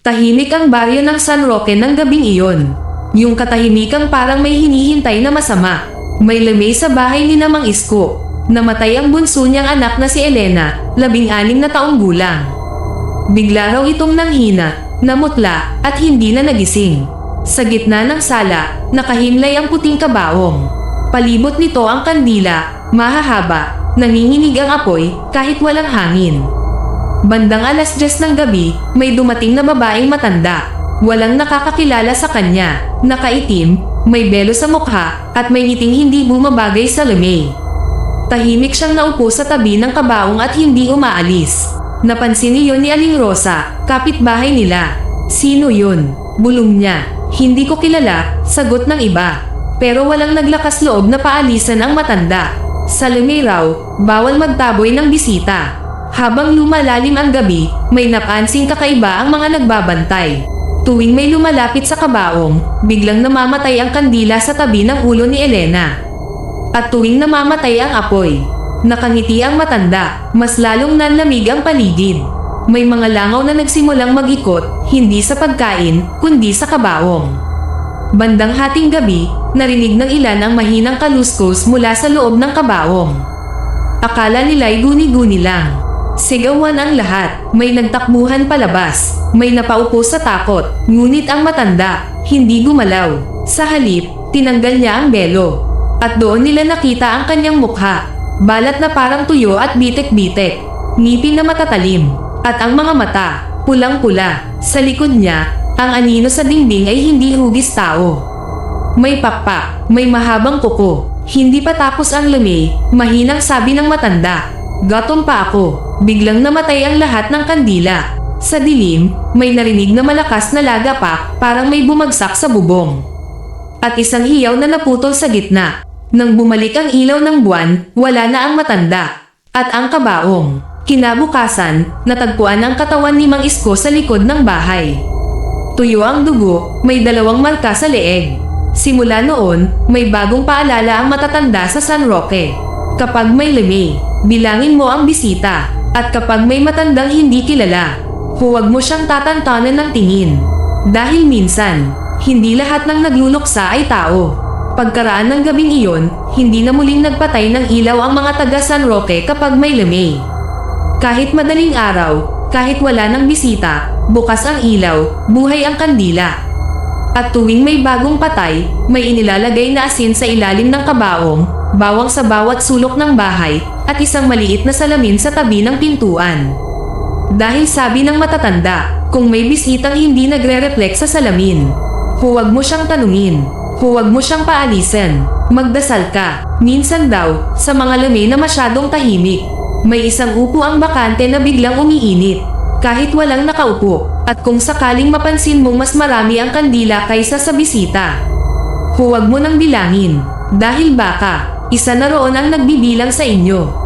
Tahimik ang baryo ng San Roque ng gabing iyon. Yung katahimikang parang may hinihintay na masama. May lamay sa bahay ni Namang Isko. Namatay ang bunso niyang anak na si Elena, 16 na taong gulang. Bigla raw itong nanghina, namutla, at hindi na nagising. Sa gitna ng sala, nakahimlay ang puting kabaong. Palibot nito ang kandila, mahahaba, nanginginig ang apoy kahit walang hangin. Bandang 10:00 ng gabi, may dumating na babaeng matanda. Walang nakakakilala sa kanya, nakaitim, may belo sa mukha, at may ngiting hindi bumabagay sa lamay. Tahimik siyang naupo sa tabi ng kabaong at hindi umaalis. Napansin niyon ni Aling Rosa, kapitbahay nila. "Sino yun?" bulong niya. "Hindi ko kilala," sagot ng iba. Pero walang naglakas loob na paalisan ang matanda. Sa lamay raw, bawal magtaboy ng bisita. Habang lumalalim ang gabi, may napansing kakaiba ang mga nagbabantay. Tuwing may lumalapit sa kabaong, biglang namamatay ang kandila sa tabi ng ulo ni Elena. At tuwing namamatay ang apoy, nakangiti ang matanda, mas lalong nanlamig ang paligid. May mga langaw na nagsimulang mag-ikot, hindi sa pagkain, kundi sa kabaong. Bandang hating gabi, narinig ng ilan ang mahinang kaluskos mula sa loob ng kabaong. Akala nila'y guni-guni lang. Sigawan ang lahat, may nagtakbuhan palabas, may napaupo sa takot, ngunit ang matanda, hindi gumalaw. Sa halip, tinanggal niya ang belo. At doon nila nakita ang kanyang mukha, balat na parang tuyo at bitek-bitek, ngipin na matatalim, at ang mga mata, pulang-pula. Sa likod niya, ang anino sa dingding ay hindi hugis tao. May pakpak, may mahabang kuko, hindi pa tapos ang lamay, mahinang sabi ng matanda. "Gatom pa ako." Biglang namatay ang lahat ng kandila. Sa dilim, may narinig na malakas na lagapak, parang may bumagsak sa bubong. At isang hiyaw na naputol sa gitna. Nang bumalik ang ilaw ng buwan, wala na ang matanda. At ang kabaong. Kinabukasan, natagpuan ang katawan ni Mang Isko sa likod ng bahay. Tuyo ang dugo, may 2 marka sa leeg. Simula noon, may bagong paalala ang matatanda sa San Roque. Kapag may lamay, bilangin mo ang bisita. At kapag may matandang hindi kilala, huwag mo siyang tatantanan ng tingin. Dahil minsan, hindi lahat ng nagluluksa ay tao. Pagkaraan ng gabing iyon, hindi na muling nagpatay ng ilaw ang mga taga San Roque kapag may lamay. Kahit madaling araw, kahit wala ng bisita, bukas ang ilaw, buhay ang kandila. At tuwing may bagong patay, may inilalagay na asin sa ilalim ng kabaong, bawang sa bawat sulok ng bahay, at isang maliit na salamin sa tabi ng pintuan. Dahil sabi ng matatanda, kung may bisitang hindi nagre-reflect sa salamin, huwag mo siyang tanungin, huwag mo siyang paalisin, magdasal ka. Minsan daw, sa mga lamay na masyadong tahimik, may isang upo ang bakante na biglang umiinit, kahit walang nakaupo. At kung sakaling mapansin mong mas marami ang kandila kaysa sa bisita, huwag mo nang bilangin, dahil baka isa na roon ang nagbibilang sa inyo.